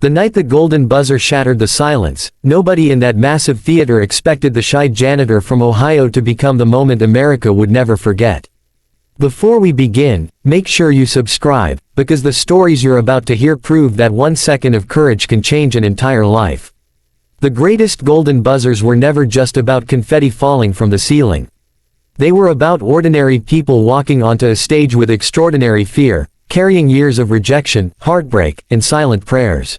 The night the golden buzzer shattered the silence, nobody in that massive theater expected the shy janitor from Ohio to become the moment America would never forget. Before we begin, make sure you subscribe, because the stories you're about to hear prove that 1 second of courage can change an entire life. The greatest golden buzzers were never just about confetti falling from the ceiling. They were about ordinary people walking onto a stage with extraordinary fear, carrying years of rejection, heartbreak, and silent prayers.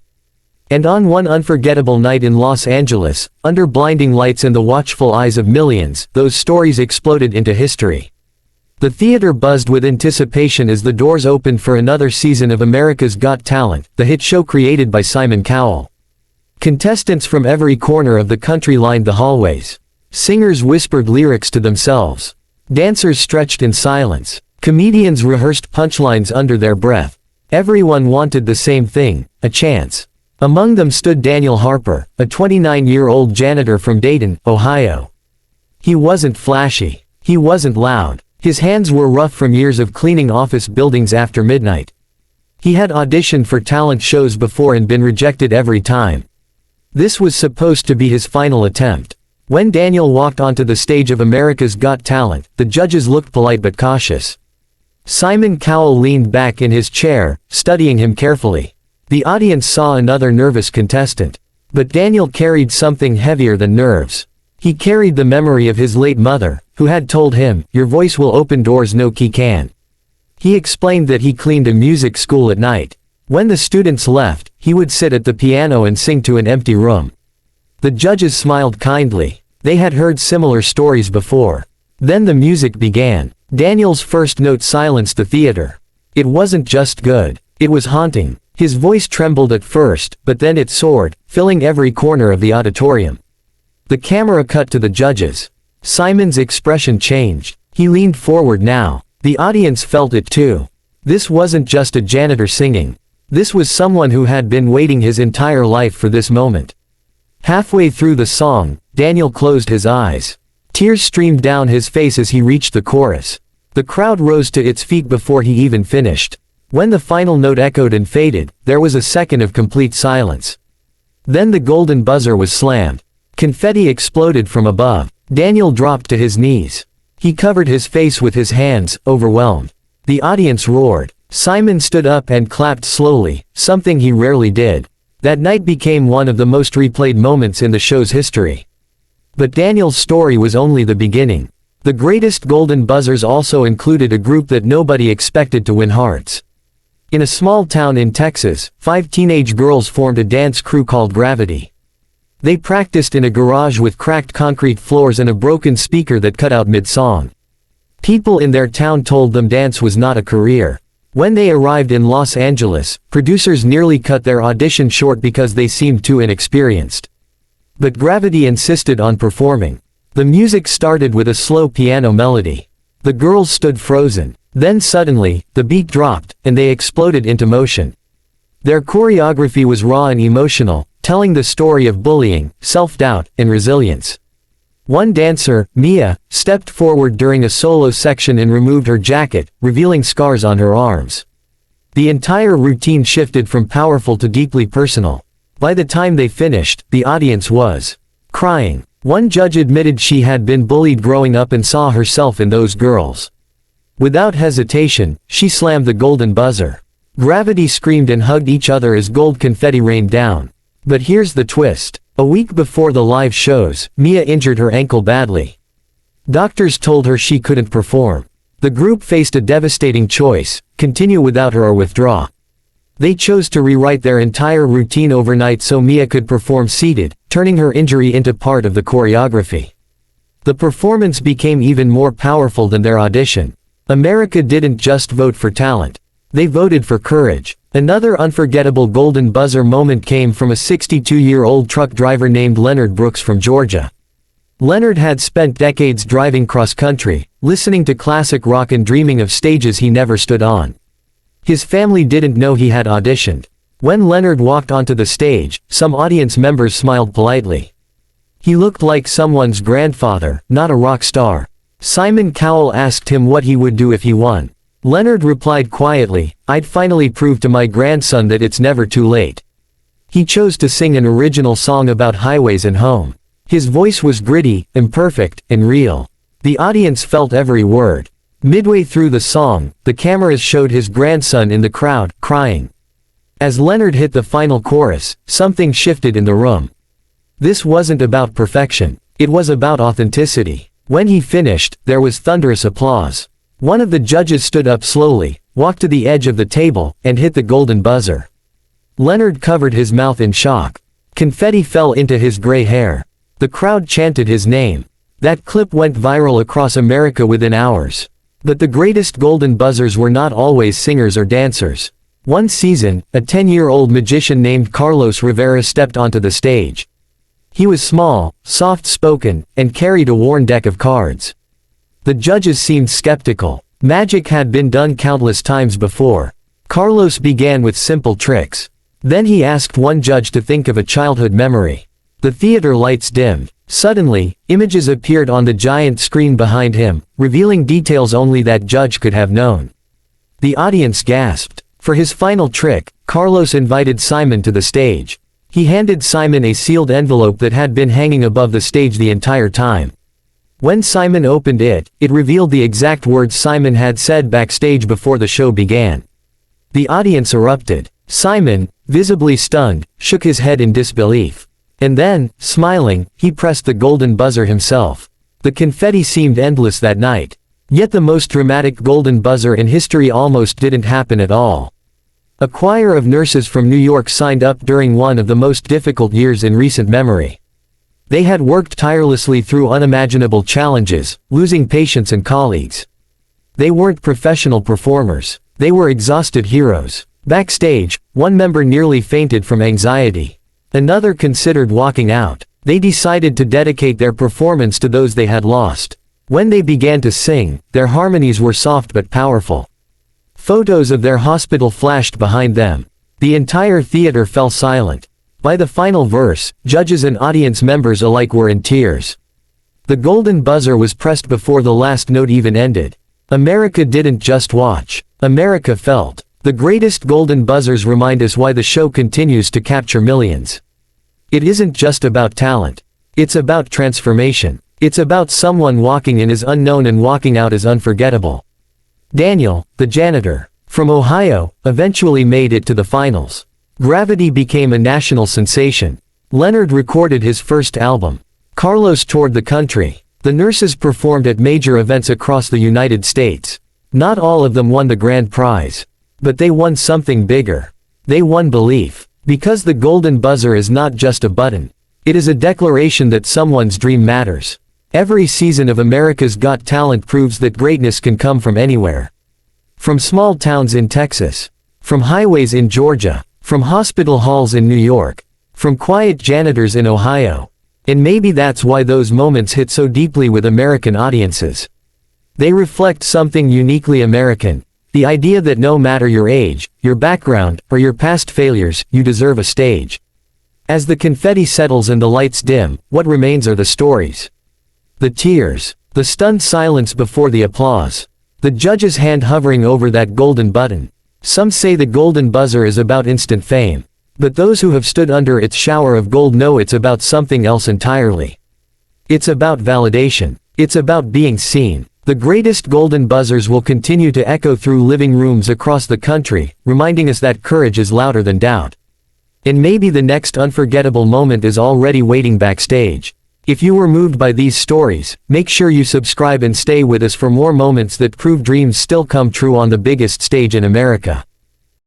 And on one unforgettable night in Los Angeles, under blinding lights and the watchful eyes of millions, those stories exploded into history. The theater buzzed with anticipation as the doors opened for another season of America's Got Talent, the hit show created by Simon Cowell. Contestants from every corner of the country lined the hallways. Singers whispered lyrics to themselves. Dancers stretched in silence. Comedians rehearsed punchlines under their breath. Everyone wanted the same thing, a chance. Among them stood Daniel Harper, a 29-year-old janitor from Dayton, Ohio. He wasn't flashy. He wasn't loud. His hands were rough from years of cleaning office buildings after midnight. He had auditioned for talent shows before and been rejected every time. This was supposed to be his final attempt. When Daniel walked onto the stage of America's Got Talent, the judges looked polite but cautious. Simon Cowell leaned back in his chair, studying him carefully. The audience saw another nervous contestant. But Daniel carried something heavier than nerves. He carried the memory of his late mother, who had told him, "Your voice will open doors no key can." He explained that he cleaned a music school at night. When the students left, he would sit at the piano and sing to an empty room. The judges smiled kindly. They had heard similar stories before. Then the music began. Daniel's first note silenced the theater. It wasn't just good. It was haunting. His voice trembled at first, but then it soared, filling every corner of the auditorium. The camera cut to the judges. Simon's expression changed. He leaned forward now. The audience felt it too. This wasn't just a janitor singing. This was someone who had been waiting his entire life for this moment. Halfway through the song, Daniel closed his eyes. Tears streamed down his face as he reached the chorus. The crowd rose to its feet before he even finished. When the final note echoed and faded, there was a second of complete silence. Then the golden buzzer was slammed. Confetti exploded from above. Daniel dropped to his knees. He covered his face with his hands, overwhelmed. The audience roared. Simon stood up and clapped slowly, something he rarely did. That night became one of the most replayed moments in the show's history. But Daniel's story was only the beginning. The greatest golden buzzers also included a group that nobody expected to win hearts. In a small town in Texas, 5 teenage girls formed a dance crew called Gravity. They practiced in a garage with cracked concrete floors and a broken speaker that cut out mid-song. People in their town told them dance was not a career. When they arrived in Los Angeles, producers nearly cut their audition short because they seemed too inexperienced. But Gravity insisted on performing. The music started with a slow piano melody. The girls stood frozen. Then suddenly, the beat dropped, and they exploded into motion. Their choreography was raw and emotional, telling the story of bullying, self-doubt, and resilience. One dancer, Mia, stepped forward during a solo section and removed her jacket, revealing scars on her arms. The entire routine shifted from powerful to deeply personal. By the time they finished, the audience was crying. One judge admitted she had been bullied growing up and saw herself in those girls. Without hesitation, she slammed the golden buzzer. Gravity screamed and hugged each other as gold confetti rained down. But here's the twist. A week before the live shows, Mia injured her ankle badly. Doctors told her she couldn't perform. The group faced a devastating choice: continue without her or withdraw. They chose to rewrite their entire routine overnight so Mia could perform seated, turning her injury into part of the choreography. The performance became even more powerful than their audition. America didn't just vote for talent. They voted for courage. Another unforgettable golden buzzer moment came from a 62-year-old truck driver named Leonard Brooks from Georgia. Leonard had spent decades driving cross-country, listening to classic rock and dreaming of stages he never stood on. His family didn't know he had auditioned. When Leonard walked onto the stage, some audience members smiled politely. He looked like someone's grandfather, not a rock star. Simon Cowell asked him what he would do if he won. Leonard replied quietly, "I'd finally prove to my grandson that it's never too late." He chose to sing an original song about highways and home. His voice was gritty, imperfect, and real. The audience felt every word. Midway through the song, the cameras showed his grandson in the crowd, crying. As Leonard hit the final chorus, something shifted in the room. This wasn't about perfection. It was about authenticity. When he finished, there was thunderous applause. One of the judges stood up slowly, walked to the edge of the table, and hit the golden buzzer. Leonard covered his mouth in shock. Confetti fell into his gray hair. The crowd chanted his name. That clip went viral across America within hours. But the greatest golden buzzers were not always singers or dancers. One season, a 10-year-old magician named Carlos Rivera stepped onto the stage. He was small, soft-spoken, and carried a worn deck of cards. The judges seemed skeptical. Magic had been done countless times before. Carlos began with simple tricks. Then he asked one judge to think of a childhood memory. The theater lights dimmed. Suddenly, images appeared on the giant screen behind him, revealing details only that judge could have known. The audience gasped. For his final trick, Carlos invited Simon to the stage. He handed Simon a sealed envelope that had been hanging above the stage the entire time. When Simon opened it, it revealed the exact words Simon had said backstage before the show began. The audience erupted. Simon, visibly stunned, shook his head in disbelief. And then, smiling, he pressed the golden buzzer himself. The confetti seemed endless that night. Yet the most dramatic golden buzzer in history almost didn't happen at all. A choir of nurses from New York signed up during one of the most difficult years in recent memory. They had worked tirelessly through unimaginable challenges, losing patients and colleagues. They weren't professional performers. They were exhausted heroes. Backstage, one member nearly fainted from anxiety. Another considered walking out. They decided to dedicate their performance to those they had lost. When they began to sing, their harmonies were soft but powerful. Photos of their hospital flashed behind them. The entire theater fell silent. By the final verse, judges and audience members alike were in tears. The golden buzzer was pressed before the last note even ended. America didn't just watch. America felt. The greatest golden buzzers remind us why the show continues to capture millions. It isn't just about talent. It's about transformation. It's about someone walking in as unknown and walking out as unforgettable. Daniel, the janitor, from Ohio, eventually made it to the finals. Gravity became a national sensation. Leonard recorded his first album. Carlos toured the country. The nurses performed at major events across the United States. Not all of them won the grand prize. But they won something bigger. They won belief. Because the golden buzzer is not just a button. It is a declaration that someone's dream matters. Every season of America's Got Talent proves that greatness can come from anywhere. From small towns in Texas. From highways in Georgia. From hospital halls in New York. From quiet janitors in Ohio. And maybe that's why those moments hit so deeply with American audiences. They reflect something uniquely American. The idea that no matter your age, your background, or your past failures, you deserve a stage. As the confetti settles and the lights dim, what remains are the stories. The tears. The stunned silence before the applause. The judge's hand hovering over that golden button. Some say the golden buzzer is about instant fame. But those who have stood under its shower of gold know it's about something else entirely. It's about validation. It's about being seen. The greatest golden buzzers will continue to echo through living rooms across the country, reminding us that courage is louder than doubt. And maybe the next unforgettable moment is already waiting backstage. If you were moved by these stories, make sure you subscribe and stay with us for more moments that prove dreams still come true on the biggest stage in America.